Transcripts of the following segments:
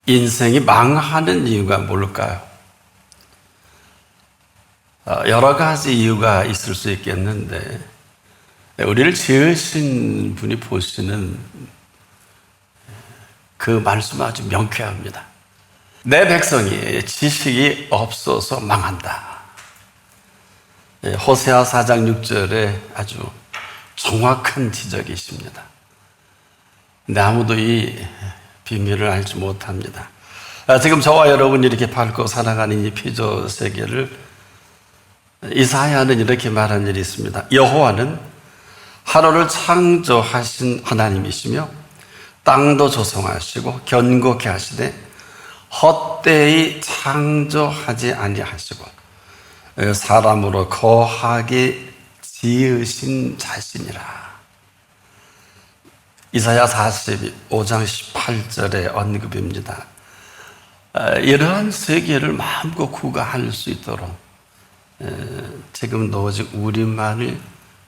인생이 망하는 이유가 뭘까요? 여러 가지 이유가 있을 수 있겠는데 우리를 지으신 분이 보시는 그 말씀은 아주 명쾌합니다. 내 백성이 지식이 없어서 망한다. 호세아 4장 6절에 아주 정확한 지적이 있습니다. 근데 아무도 이 비밀을 알지 못합니다. 지금 저와 여러분이 이렇게 밟고 살아가는 이 피조 세계를 이사야는 이렇게 말한 일이 있습니다. 여호와는 하늘을 창조하신 하나님이시며 땅도 조성하시고 견고케 하시되 헛되이 창조하지 아니하시고 사람으로 거하게 지으신 자신이라. 이사야 45장 18절의 언급입니다. 이러한 세계를 마음껏 구가할 수 있도록 지금도 오직 우리만을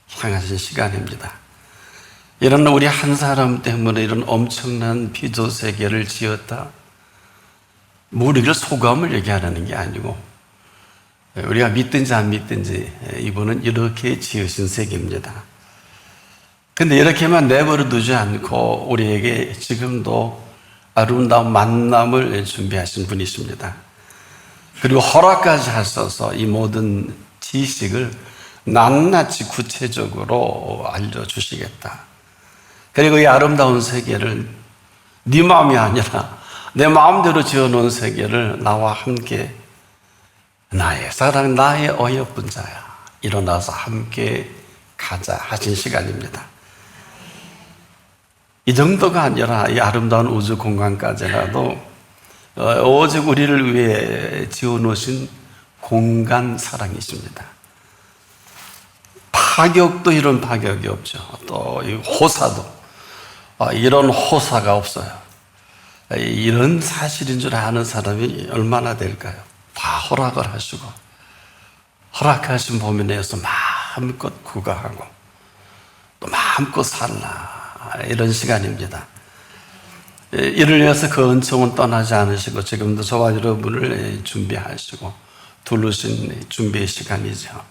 향하신 시간입니다. 이런 우리 한 사람 때문에 이런 엄청난 피조 세계를 지었다. 우리를 소감을 얘기하는 게 아니고 우리가 믿든지 안 믿든지 이분은 이렇게 지으신 세계입니다. 근데 이렇게만 내버려 두지 않고 우리에게 지금도 아름다운 만남을 준비하신 분이십니다. 그리고 허락까지 하셔서 이 모든 지식을 낱낱이 구체적으로 알려주시겠다. 그리고 이 아름다운 세계를 네 마음이 아니라 내 마음대로 지어놓은 세계를 나와 함께 나의 사랑, 나의 어여쁜 자야 일어나서 함께 가자 하신 시간입니다. 이 정도가 아니라 이 아름다운 우주 공간까지라도 오직 우리를 위해 지어놓으신 공간 사랑이십니다. 파격도 이런 파격이 없죠. 또 이 호사도 이런 호사가 없어요. 이런 사실인 줄 아는 사람이 얼마나 될까요? 다 허락을 하시고 허락하신 범위 내에서 마음껏 구가하고 또 마음껏 살라 이런 시간입니다. 이를 위해서 그 은총은 떠나지 않으시고 지금도 저와 여러분을 준비하시고 두르신 준비의 시간이죠.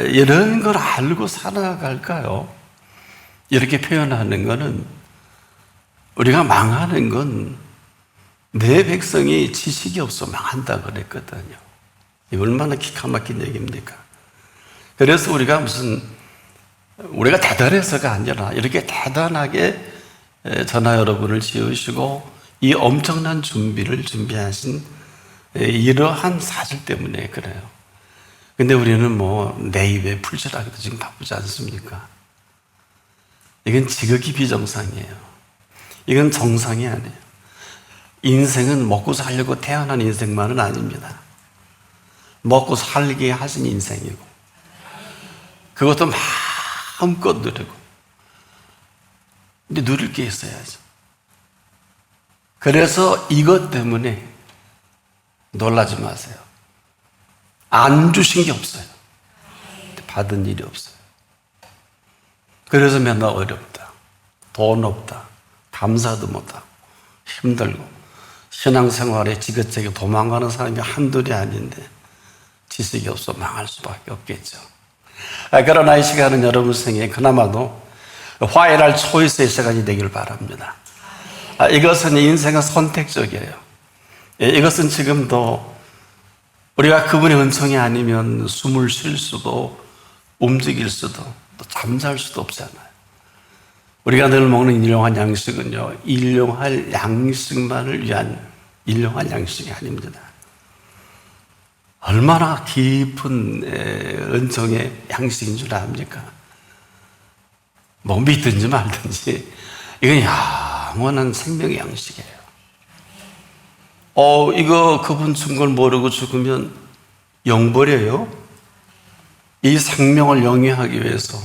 이런 걸 알고 살아갈까요? 이렇게 표현하는 것은 우리가 망하는 건 내 백성이 지식이 없어 망한다 그랬거든요. 이 얼마나 기가 막힌 얘기입니까? 그래서 우리가 우리가 대단해서가 아니라 이렇게 대단하게 저나 여러분을 지으시고 이 엄청난 준비를 준비하신 이러한 사실 때문에 그래요. 근데 우리는 내 입에 풀칠하기도 지금 바쁘지 않습니까? 이건 지극히 비정상이에요. 이건 정상이 아니에요. 인생은 먹고 살려고 태어난 인생만은 아닙니다. 먹고 살게 하신 인생이고 그것도 마음껏 누리고 근데 누릴 게 있어야죠. 그래서 이것 때문에 놀라지 마세요. 안 주신 게 없어요. 받은 일이 없어요. 그래서 맨날 어렵다. 돈 없다. 감사도 못하고 힘들고 신앙생활에 지긋지긋 도망가는 사람이 한둘이 아닌데 지식이 없어 망할 수밖에 없겠죠. 그러나 이 시간은 여러분 생에 그나마도 화해할 초이스의 시간이 되길 바랍니다. 이것은 인생은 선택적이에요. 이것은 지금도 우리가 그분의 은총이 아니면 숨을 쉴 수도 움직일 수도 또 잠잘 수도 없잖아요. 우리가 늘 먹는 일용할 양식은요, 일용할 양식만을 위한 일용할 양식이 아닙니다. 얼마나 깊은 은총의 양식인 줄 압니까? 믿든지 말든지 이건 영원한 생명의 양식이에요. 이거 그분 준 걸 모르고 죽으면 영벌이에요. 이 생명을 영위하기 위해서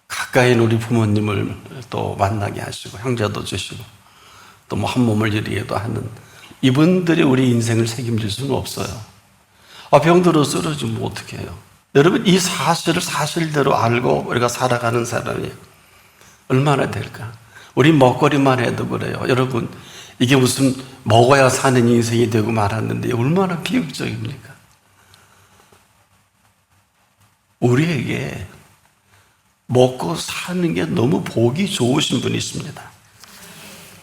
가까이 있는 우리 부모님을 또 만나게 하시고 형제도 주시고 또 한 몸을 이루기도 하는 이분들이 우리 인생을 책임질 수는 없어요. 병들어 쓰러지면 어떻게 해요? 여러분 이 사실을 사실대로 알고 우리가 살아가는 사람이 얼마나 될까? 우리 먹거리만 해도 그래요. 여러분 이게 무슨 먹어야 사는 인생이 되고 말았는데 얼마나 비극적입니까? 우리에게 먹고 사는 게 너무 보기 좋으신 분이 있습니다.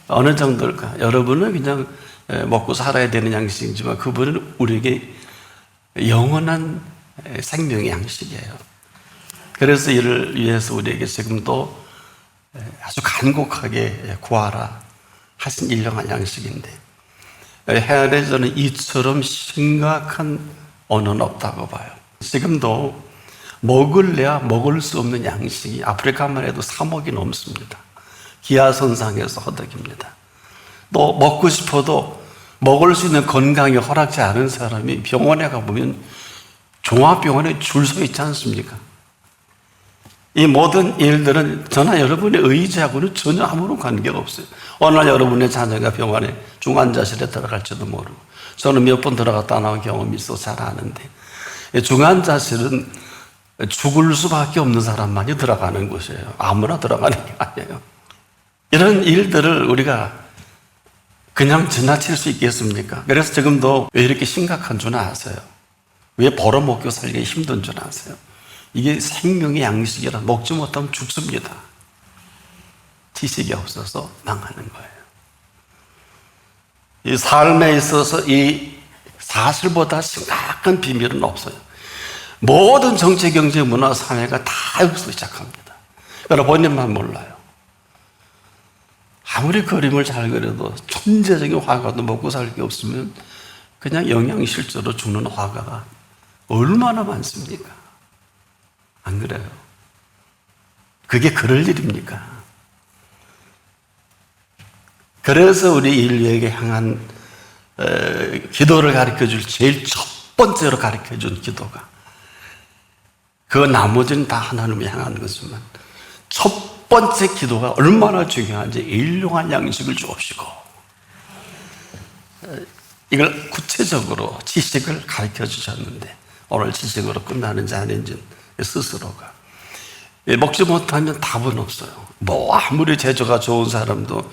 어느 정도일까? 여러분은 그냥 먹고 살아야 되는 양식이지만 그분은 우리에게 영원한 생명의 양식이에요. 그래서 이를 위해서 우리에게 지금도 아주 간곡하게 구하라 하신 일용할 양식인데, 해안에 저는 이처럼 심각한 언어는 없다고 봐요. 지금도 먹을래야 먹을 수 없는 양식이 아프리카만 해도 3억이 넘습니다. 기아선상에서 허덕입니다. 또 먹고 싶어도 먹을 수 있는 건강이 허락지 않은 사람이 병원에 가보면 종합병원에 줄 서 있지 않습니까? 이 모든 일들은 저나 여러분의 의지하고는 전혀 아무런 관계가 없어요. 어느 날 여러분의 자녀가 병원에 중환자실에 들어갈지도 모르고, 저는 몇 번 들어갔다 나온 경험이 있어 잘 아는데, 중환자실은 죽을 수밖에 없는 사람만이 들어가는 곳이에요. 아무나 들어가는 게 아니에요. 이런 일들을 우리가 그냥 지나칠 수 있겠습니까? 그래서 지금도 왜 이렇게 심각한 줄 아세요? 왜 벌어먹고 살기 힘든 줄 아세요? 이게 생명의 양식이라 먹지 못하면 죽습니다. 지식이 없어서 망하는 거예요. 이 삶에 있어서 이 사실보다 심각한 비밀은 없어요. 모든 정치, 경제, 문화, 사회가 다 여기서 시작합니다. 그러나 본인만 몰라요. 아무리 그림을 잘 그려도 천재적인 화가도 먹고 살 게 없으면 그냥 영양실조로 죽는 화가가 얼마나 많습니까? 안 그래요? 그게 그럴 일입니까? 그래서 우리 인류에게 향한 기도를 가르쳐줄 제일 첫 번째로 가르쳐준 기도가, 그 나머지는 다 하나님을 향한 거지만 첫 번째 기도가 얼마나 중요한지, 일용할 양식을 주옵시고, 이걸 구체적으로 지식을 가르쳐 주셨는데, 오늘 지식으로 끝나는지 아닌지 스스로가 먹지 못하면 답은 없어요. 뭐 아무리 재주가 좋은 사람도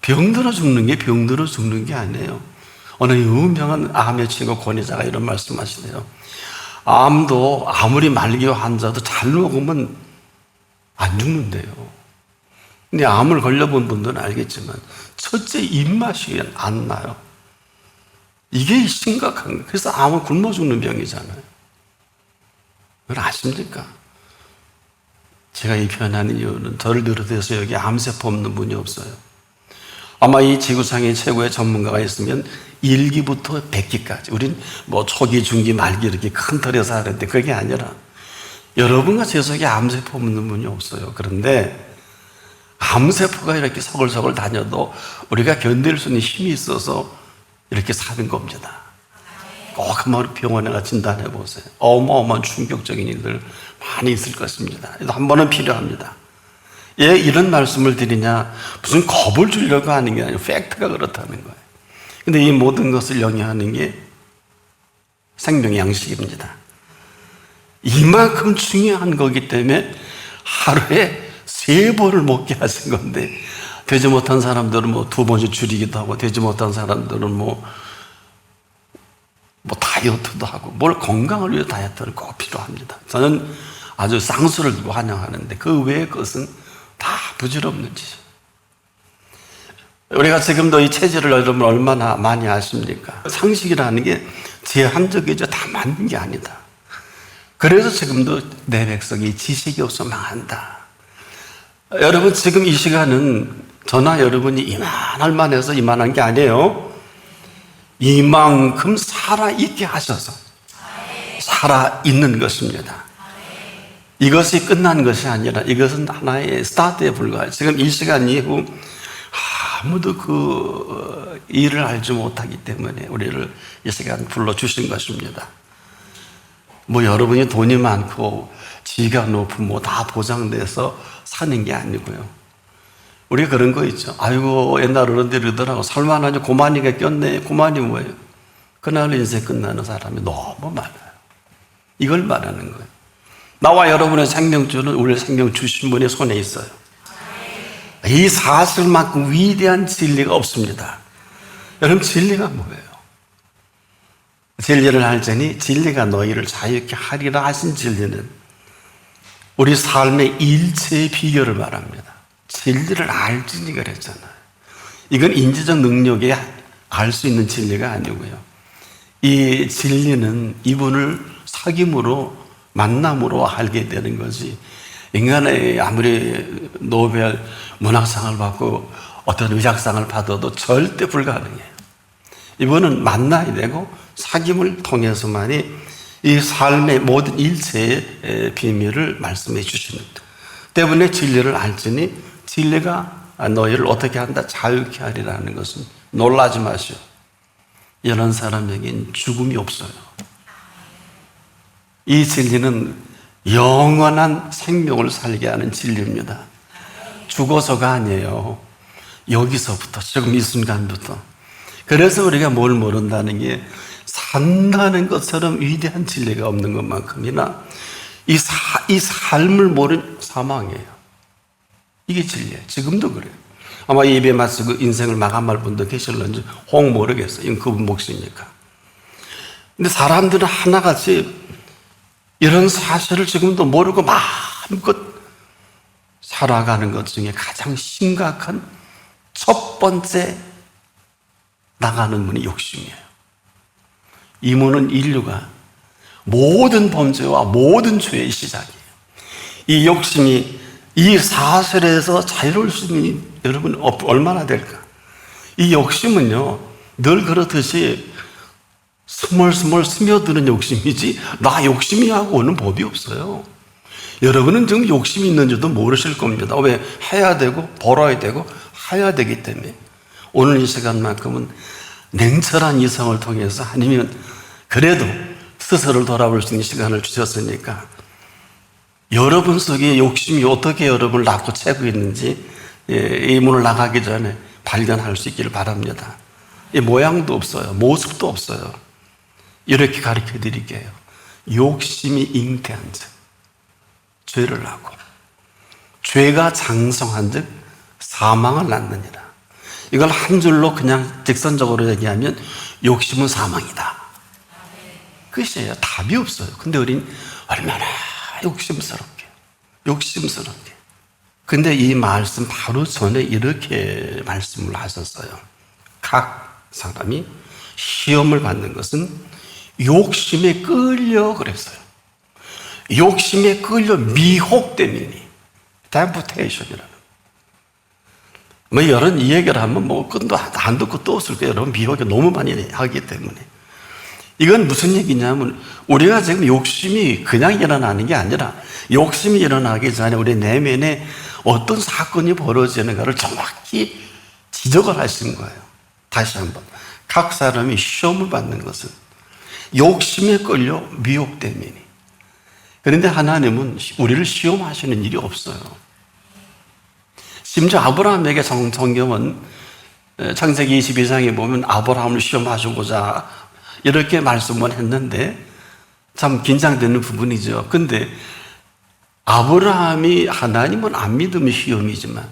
병들어 죽는 게 병들어 죽는 게 아니에요. 어느 유명한 암의 친구 권위자가 이런 말씀하시네요. 암도 아무리 말기와 환자도 잘 먹으면 안 죽는데요. 근데 암을 걸려본 분들은 알겠지만 첫째 입맛이 안 나요. 이게 심각한 거예요. 그래서 암은 굶어 죽는 병이잖아요. 그걸 아십니까? 제가 이 표현하는 이유는 저를 비롯해서 여기 암세포 없는 분이 없어요. 아마 이 지구상의 최고의 전문가가 있으면 1기부터 100기까지, 우린 뭐 초기, 중기, 말기 이렇게 큰 틀에서 하는데 그게 아니라 여러분과 제 속에 암세포 없는 분이 없어요. 그런데 암세포가 이렇게 서글서글 다녀도 우리가 견딜 수 있는 힘이 있어서 이렇게 사는 겁니다. 꼭 한번 병원에 가 진단해 보세요. 어마어마한 충격적인 일들 많이 있을 것입니다. 한 번은 필요합니다. 왜 이런 말씀을 드리냐? 무슨 겁을 주려고 하는 게 아니고 팩트가 그렇다는 거예요. 근데 이 모든 것을 영위하는 게 생명의 양식입니다. 이만큼 중요한 거기 때문에 하루에 3번을 먹게 하신 건데, 되지 못한 사람들은 뭐 2번씩 줄이기도 하고, 되지 못한 사람들은 뭐 다이어트도 하고, 뭘 건강을 위해 다이어트는 꼭 필요합니다. 저는 아주 쌍수를 두고 환영하는데 그 외의 것은 다 부질없는 짓이에요. 우리가 지금도 이 체질을 여러분 얼마나 많이 아십니까? 상식이라는 게 제한적이죠. 다 맞는 게 아니다. 그래서 지금도 내 백성이 지식이 없어 망한다. 여러분, 지금 이 시간은 저나 여러분이 이만할 만해서 이만한 게 아니에요. 이만큼 살아있게 하셔서 살아있는 것입니다. 이것이 끝난 것이 아니라 이것은 하나의 스타트에 불과해요. 지금 이 시간 이후 아무도 그 일을 알지 못하기 때문에 우리를 이 시간 불러주신 것입니다. 뭐 여러분이 돈이 많고 지위가 높으면 뭐 다 보장돼서 사는 게 아니고요. 우리가 그런 거 있죠. 아이고, 옛날 어른들이 그러더라고. 살만하니 고만이가 꼈네. 고만이 뭐예요? 그날 인생 끝나는 사람이 너무 많아요. 이걸 말하는 거예요. 나와 여러분의 생명줄은 우리 생명 주신 분의 손에 있어요. 이 사실만큼 위대한 진리가 없습니다. 여러분, 진리가 뭐예요? 진리를 알자니 진리가 너희를 자유케 하리라 하신 진리는 우리 삶의 일체의 비결을 말합니다. 진리를 알지니 그랬잖아요. 이건 인지적 능력에 알 수 있는 진리가 아니고요. 이 진리는 이분을 사귐으로, 만남으로 알게 되는 것이, 인간의 아무리 노벨 문학상을 받고 어떤 의학상을 받아도 절대 불가능해요. 이분은 만나야 되고 사귐을 통해서만이 이 삶의 모든 일체의 비밀을 말씀해 주시는 때문에 진리를 알지니 진리가 너희를 어떻게 한다? 자유케 하리라는 것은 놀라지 마시오. 이런 사람에겐 죽음이 없어요. 이 진리는 영원한 생명을 살게 하는 진리입니다. 죽어서가 아니에요. 여기서부터, 지금 이 순간부터. 그래서 우리가 뭘 모른다는 게, 산다는 것처럼 위대한 진리가 없는 것만큼이나 이 삶을 모르는 사망이에요. 이게 진리예요. 지금도 그래요. 아마 입에 맞추고 인생을 마감할 분도 계실런지 혹 모르겠어요. 이건 그분 몫이니까. 근데 사람들은 하나같이 이런 사실을 지금도 모르고 마음껏 살아가는 것 중에 가장 심각한 첫 번째 나가는 문이 욕심이에요. 이 문은 인류가 모든 범죄와 모든 죄의 시작이에요. 이 욕심이 이 사슬에서 자유로울 수 있는 여러분 얼마나 될까? 이 욕심은요, 늘 그렇듯이 스멀스멀 스며드는 욕심이지 나 욕심이 하고 오는 법이 없어요. 여러분은 지금 욕심이 있는지도 모르실 겁니다. 왜? 해야 되고 벌어야 되고 해야 되기 때문에. 오늘 이 시간만큼은 냉철한 이성을 통해서, 아니면 그래도 스스로를 돌아볼 수 있는 시간을 주셨으니까 여러분 속에 욕심이 어떻게 여러분을 낳고 채고 있는지 이 문을 나가기 전에 발견할 수 있기를 바랍니다. 이 모양도 없어요. 모습도 없어요. 이렇게 가르쳐 드릴게요. 욕심이 잉태한 즉 죄를 낳고, 죄가 장성한 즉 사망을 낳느니라. 이걸 한 줄로 그냥 직선적으로 얘기하면 욕심은 사망이다. 끝이에요. 답이 없어요. 근데 우린 얼마나 욕심스럽게. 근데 이 말씀 바로 전에 이렇게 말씀을 하셨어요. 각 사람이 시험을 받는 것은 욕심에 끌려 그랬어요. 욕심에 끌려 미혹됨이니, 템프테이션이라는. 뭐 이런 이 얘기를 하면 뭐 끝도 안 듣고 또 없을 거예요. 여러분, 미혹이 너무 많이 하기 때문에. 이건 무슨 얘기냐면, 우리가 지금 욕심이 그냥 일어나는 게 아니라 욕심이 일어나기 전에 우리 내면에 어떤 사건이 벌어지는가를 정확히 지적을 하신 거예요. 다시 한번, 각 사람이 시험을 받는 것은 욕심에 끌려 미혹됨이니. 그런데 하나님은 우리를 시험하시는 일이 없어요. 심지어 아브라함에게 성경은 창세기 22장에 보면 아브라함을 시험하시고자 이렇게 말씀을 했는데 참 긴장되는 부분이죠. 근데 아브라함이 하나님을 안 믿으면 시험이지만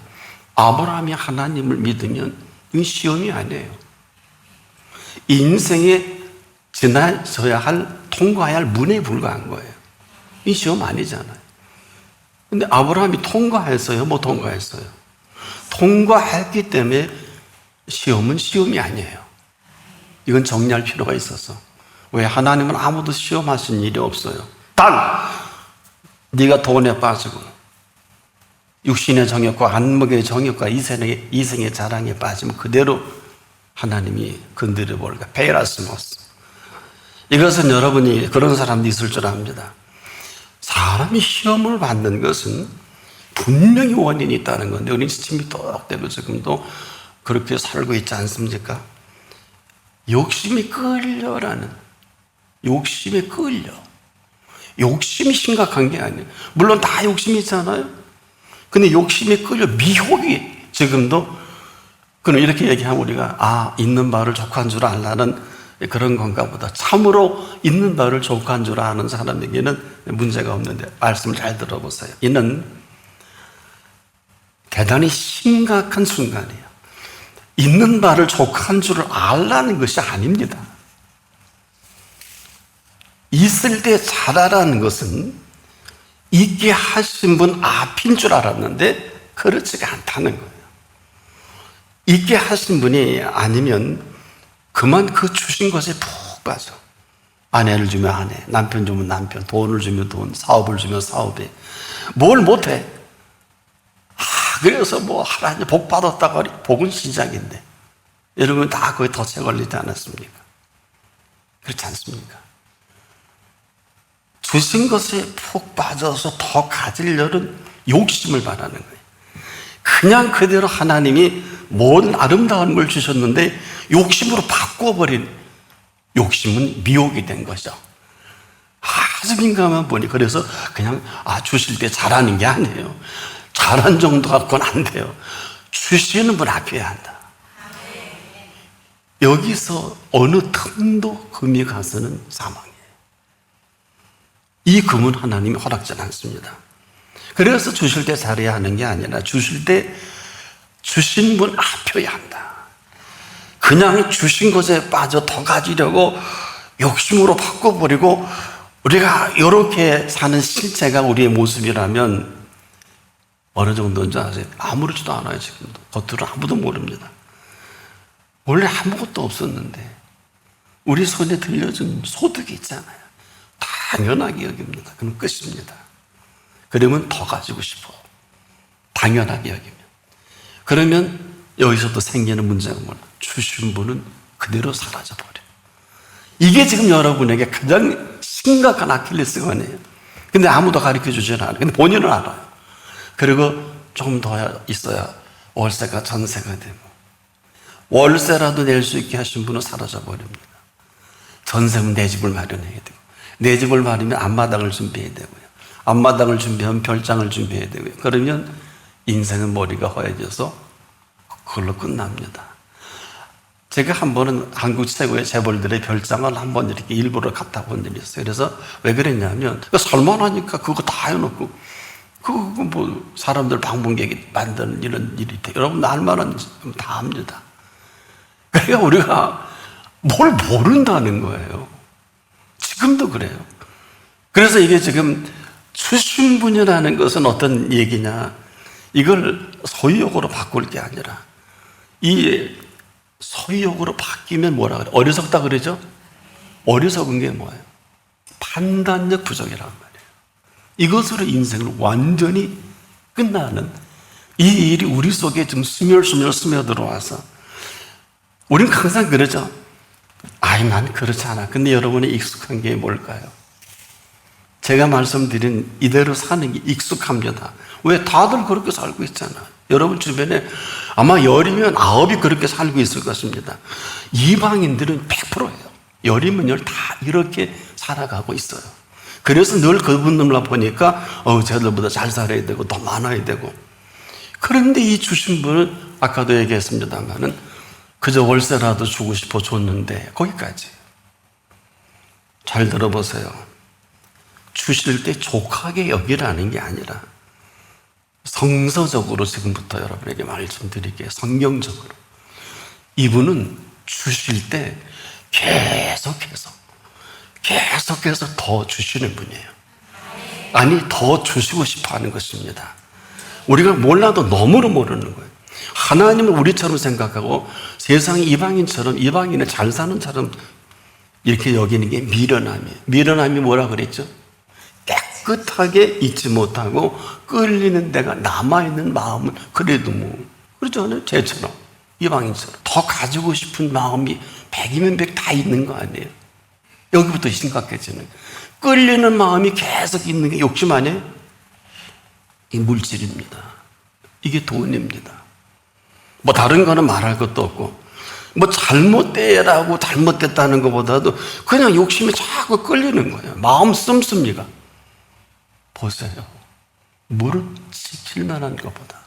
아브라함이 하나님을 믿으면 이건 시험이 아니에요. 인생에 지나서야 할, 통과해야 할 문에 불과한 거예요. 이 시험 아니잖아요. 근데 아브라함이 통과했어요? 뭐 통과했어요? 통과했기 때문에 시험은 시험이 아니에요. 이건 정리할 필요가 있어서. 왜? 하나님은 아무도 시험하신 일이 없어요. 단 네가 돈에 빠지고 육신의 정욕과 안목의 정욕과 이생의 자랑에 빠지면 그대로 하나님이 건드려 볼까. 페이라스모스. 이것은 여러분이 그런 사람도 있을 줄 압니다. 사람이 시험을 받는 것은 분명히 원인이 있다는 건데, 우리 지침이 똑대로 지금도 그렇게 살고 있지 않습니까? 욕심이 끌려라는, 욕심에 끌려. 욕심이 심각한 게 아니에요. 물론 다 욕심이 있잖아요. 근데 욕심에 끌려 미혹이 지금도, 그럼 이렇게 얘기하면 우리가 있는 바를 족한 줄 알라는 그런 건가 보다. 참으로 있는 바를 족한 줄 아는 사람에게는 문제가 없는데, 말씀을 잘 들어보세요. 이는 대단히 심각한 순간이에요. 있는 바를 족한 줄을 알라는 것이 아닙니다. 있을 때 잘하라는 것은 있게 하신 분 앞인 줄 알았는데 그렇지가 않다는 거예요. 있게 하신 분이 아니면 그만 그 주신 것에 푹 빠져. 아내를 주면 아내, 남편 주면 남편, 돈을 주면 돈, 사업을 주면 사업에 뭘 못해. 그래서 뭐 하나님 복 받았다고 하니 복은 시작인데 여러분 다 거의 덫에 걸리지 않았습니까? 그렇지 않습니까? 주신 것에 푹 빠져서 더 가지려는 욕심을 바라는 거예요. 그냥 그대로 하나님이 모든 아름다운 걸 주셨는데 욕심으로 바꿔버린 욕심은 미혹이 된 거죠. 아주 민감한 분이 그래서 그냥 주실 때 잘하는 게 아니에요. 잘한 정도 갖고는 안 돼요. 주시는 분 앞에야 한다. 여기서 어느 틈도 금이 가서는 사망이에요. 이 금은 하나님이 허락지 않습니다. 그래서 주실 때 잘해야 하는 게 아니라 주실 때 주신 분 앞에야 한다. 그냥 주신 것에 빠져 더 가지려고 욕심으로 바꿔버리고 우리가 이렇게 사는 실체가 우리의 모습이라면 어느 정도인지 아세요? 아무렇지도 않아요. 지금도 겉으로 아무도 모릅니다. 원래 아무것도 없었는데 우리 손에 들려준 소득이 있잖아요. 당연하게 여깁니다. 그럼 끝입니다. 그러면 더 가지고 싶어. 당연하게 여기면. 그러면 여기서 또 생기는 문제가 뭐냐? 주신 분은 그대로 사라져버려요. 이게 지금 여러분에게 가장 심각한 아킬레스건이에요. 근데 아무도 가르쳐 주지 않아요. 근데 본인은 알아요. 그리고 조금 더 있어야 월세가 전세가 되고 월세라도 낼 수 있게 하신 분은 사라져버립니다. 전세면 내 집을 마련해야 되고 내 집을 마련하면 앞마당을 준비해야 되고요. 앞마당을 준비하면 별장을 준비해야 되고요. 그러면 인생은 머리가 허해져서 그걸로 끝납니다. 제가 한 번은 한국 최고의 재벌들의 별장을 한 번 이렇게 일부러 갔다 본 일이 있어요. 그래서 왜 그랬냐면 살만하니까 그거 다 해놓고 그거 뭐 사람들 방문객이 만드는 이런 일이 돼. 여러분 알만한 다 합니다. 그러니까 우리가 뭘 모른다는 거예요. 지금도 그래요. 그래서 이게 지금 주신 분이라는 것은 어떤 얘기냐? 이걸 소유욕으로 바꿀 게 아니라 이 소유욕으로 바뀌면 뭐라 그래? 어리석다 그러죠? 어리석은 게 뭐예요? 판단력 부족이란 말이에요. 이것으로 인생을 완전히 끝나는 이 일이 우리 속에 좀 스며스며 스며들어와서 우리는 항상 그러죠. 난 그렇지 않아. 근데 여러분이 익숙한 게 뭘까요? 제가 말씀드린 이대로 사는 게 익숙합니다. 왜? 다들 그렇게 살고 있잖아. 여러분 주변에 아마 10이면 9이 그렇게 살고 있을 것입니다. 이방인들은 100%예요. 10이면 10 다 이렇게 살아가고 있어요. 그래서 늘 그분들만 보니까 쟤들보다 잘 살아야 되고 더 많아야 되고. 그런데 이 주신 분은 아까도 얘기했습니다만은 그저 월세라도 주고 싶어 줬는데 거기까지. 잘 들어보세요. 주실 때 족하게 여기라는 게 아니라 성서적으로 지금부터 여러분에게 말씀드릴게요. 성경적으로. 이분은 주실 때 계속해서 더 주시는 분이에요. 아니, 더 주시고 싶어 하는 것입니다. 우리가 몰라도 너무나 모르는 거예요. 하나님은 우리처럼 생각하고 세상 이방인처럼 이방인을 잘 사는 사람 이렇게 여기는 게 미련함이에요. 미련함이 뭐라 그랬죠? 깨끗하게 잊지 못하고 끌리는 데가 남아있는 마음은 그래도 그렇지 않아요? 쟤처럼 이방인처럼 더 가지고 싶은 마음이 100이면 100 다 있는 거 아니에요? 여기부터 심각해지는 끌리는 마음이 계속 있는 게 욕심 아니에요? 이 물질입니다. 이게 돈입니다. 뭐 다른 거는 말할 것도 없고 뭐 잘못되라고 잘못됐다는 것보다도 그냥 욕심이 자꾸 끌리는 거예요. 마음 씀씀이가. 보세요. 무릇 지킬 만한 것보다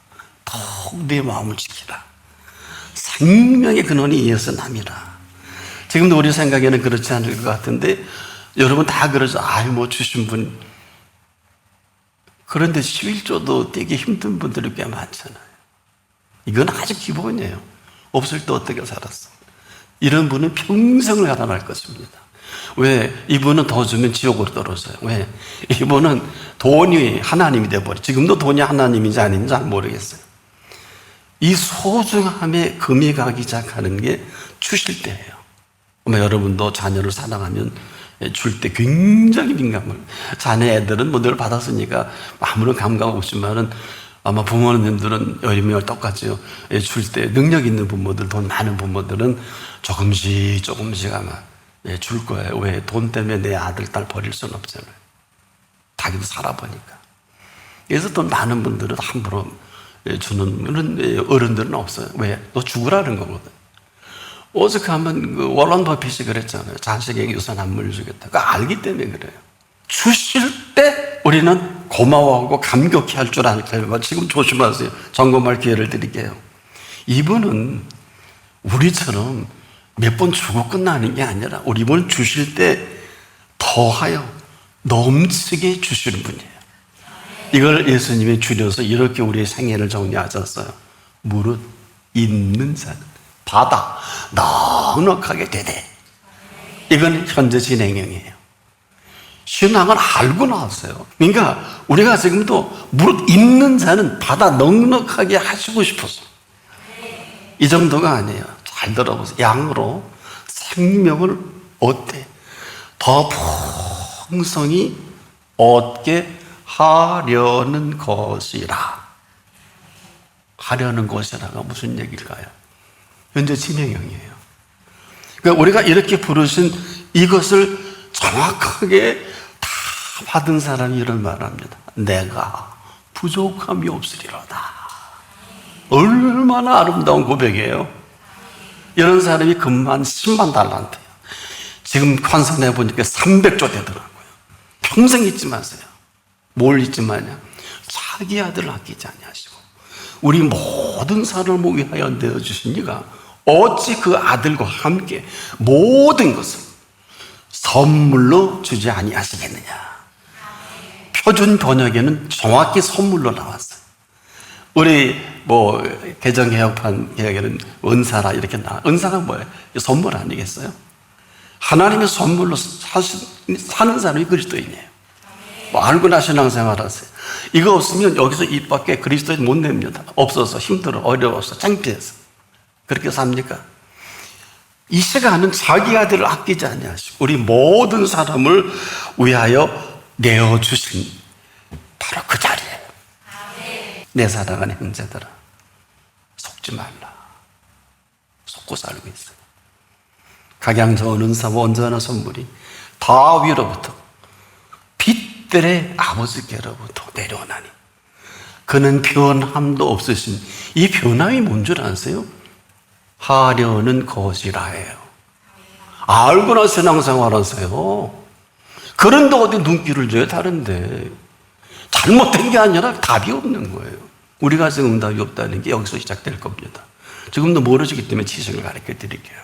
더욱 내 마음을 지키라. 생명의 근원이 이에서 남이라. 지금도 우리 생각에는 그렇지 않을 것 같은데 여러분 다 그러죠. 뭐 주신 분. 그런데 11조도 되게 힘든 분들이 꽤 많잖아요. 이건 아주 기본이에요. 없을 때 어떻게 살았어? 이런 분은 평생을 살아날 것입니다. 왜? 이분은 더 주면 지옥으로 떨어져요. 왜? 이분은 돈이 하나님이 돼버려. 지금도 돈이 하나님인지 아닌지 잘 모르겠어요. 이 소중함에 금이 가기 시작하는 게 주실 때예요. 아마 여러분도 자녀를 사랑하면 줄 때 굉장히 민감해요. 자녀 애들은 뭐 늘 받았으니까 아무런 감각 없지만은 아마 부모님들은 여름이와 똑같죠. 줄 때 능력 있는 부모들, 돈 많은 부모들은 조금씩 아마 줄 거예요. 왜? 돈 때문에 내 아들, 딸 버릴 수는 없잖아요. 자기도 살아보니까. 그래서 돈 많은 분들은 함부로 주는 그런 어른들은 없어요. 왜? 너 죽으라는 거거든. 어저께 한번 워런 버핏이 그랬잖아요. 자식에게 유산 안 물려주겠다. 그거 알기 때문에 그래요. 주실 때 우리는 고마워하고 감격해 할 줄 알아요. 지금 조심하세요. 점검할 기회를 드릴게요. 이분은 우리처럼 몇 번 주고 끝나는 게 아니라 이분 주실 때 더하여 넘치게 주시는 분이에요. 이걸 예수님이 줄여서 이렇게 우리의 생애를 정리하셨어요. 무릇 있는 자는 받아 넉넉하게 되되. 이건 현재 진행형이에요. 신앙을 알고 나왔어요. 그러니까 우리가 지금도 무릇 있는 자는 받아 넉넉하게 하시고 싶어서. 이 정도가 아니에요. 잘 들어보세요. 양으로 생명을 얻되 더 풍성히 얻게 하려는 것이라. 하려는 것이라가 무슨 얘기일까요? 현재 진행형이에요. 그러니까 우리가 이렇게 부르신 이것을 정확하게 다 받은 사람이 이런 말을 합니다. 내가 부족함이 없으리로다. 얼마나 아름다운 고백이에요. 이런 사람이 금만 10만 달란트예요. 지금 환산해 보니까 300조 되더라고요. 평생 잊지 마세요. 뭘 잊지 마냐? 자기 아들을 아끼지 아니하시고 우리 모든 사람을 위하여 내어주신 이가 어찌 그 아들과 함께 모든 것을 선물로 주지 아니하시겠느냐. 표준 번역에는 정확히 선물로 나왔어요. 우리 개정개혁판 개혁에는 은사라 이렇게 나와. 은사가 뭐예요? 선물 아니겠어요? 하나님의 선물로 사는 사람이 그리스도인이에요. 알고나 신앙생활하세요. 이거 없으면 여기서 입 밖에 그리스도인 못 냅니다. 없어서 힘들어, 어려워서, 창피해서. 그렇게 삽니까? 이 시간은 자기 아들을 아끼지 아니하시고 우리 모든 사람을 위하여 내어주신 바로 그 자리예요. 내 사랑하는 형제들아, 속지 말라. 속고 살고 있어요. 각양저은 은사와 온전한 선물이 다 위로부터 빛들의 아버지께로부터 내려오나니 그는 변함도 없으신. 이 변함이 뭔 줄 아세요? 하려는 것이라예요. 알고나 신앙생활 하세요. 그런데 어디 눈길을 줘요? 다른데. 잘못된 게 아니라 답이 없는 거예요. 우리가 지금 답이 없다는 게 여기서 시작될 겁니다. 지금도 모르시기 때문에 지식을 가르쳐 드릴게요.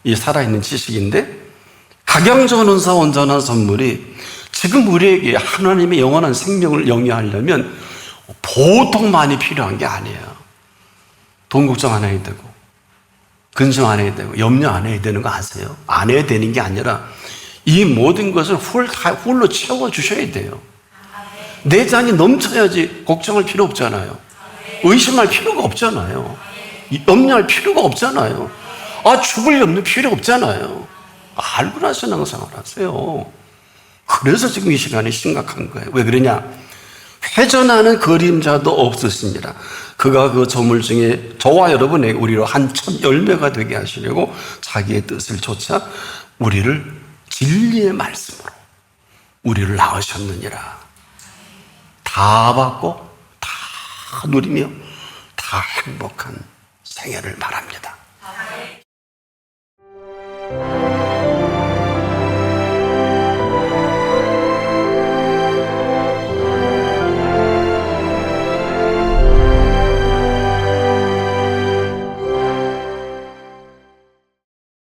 이 살아있는 지식인데 각양전 은사 온전한 선물이 지금 우리에게 하나님의 영원한 생명을 영위하려면 보통 많이 필요한 게 아니에요. 돈 걱정 안 해야 되고 근심 안 해야 되고 염려 안 해야 되는 거 아세요? 안 해야 되는 게 아니라 이 모든 것을 훌로 채워주셔야 돼요. 내 잔이 넘쳐야지 걱정할 필요 없잖아요. 의심할 필요가 없잖아요. 염려할 필요가 없잖아요. 죽을 염려 필요 없잖아요. 알고나 신앙생활 하세요. 그래서 지금 이 시간이 심각한 거예요. 왜 그러냐? 회전하는 그림자도 없으십니다. 그가 그 저물 중에 저와 여러분에게 우리로 한 첫 열매가 되게 하시려고 자기의 뜻을 좇아 우리를 진리의 말씀으로 우리를 낳으셨느니라. 다 받고 다 누리며 다 행복한 생애를 바랍니다.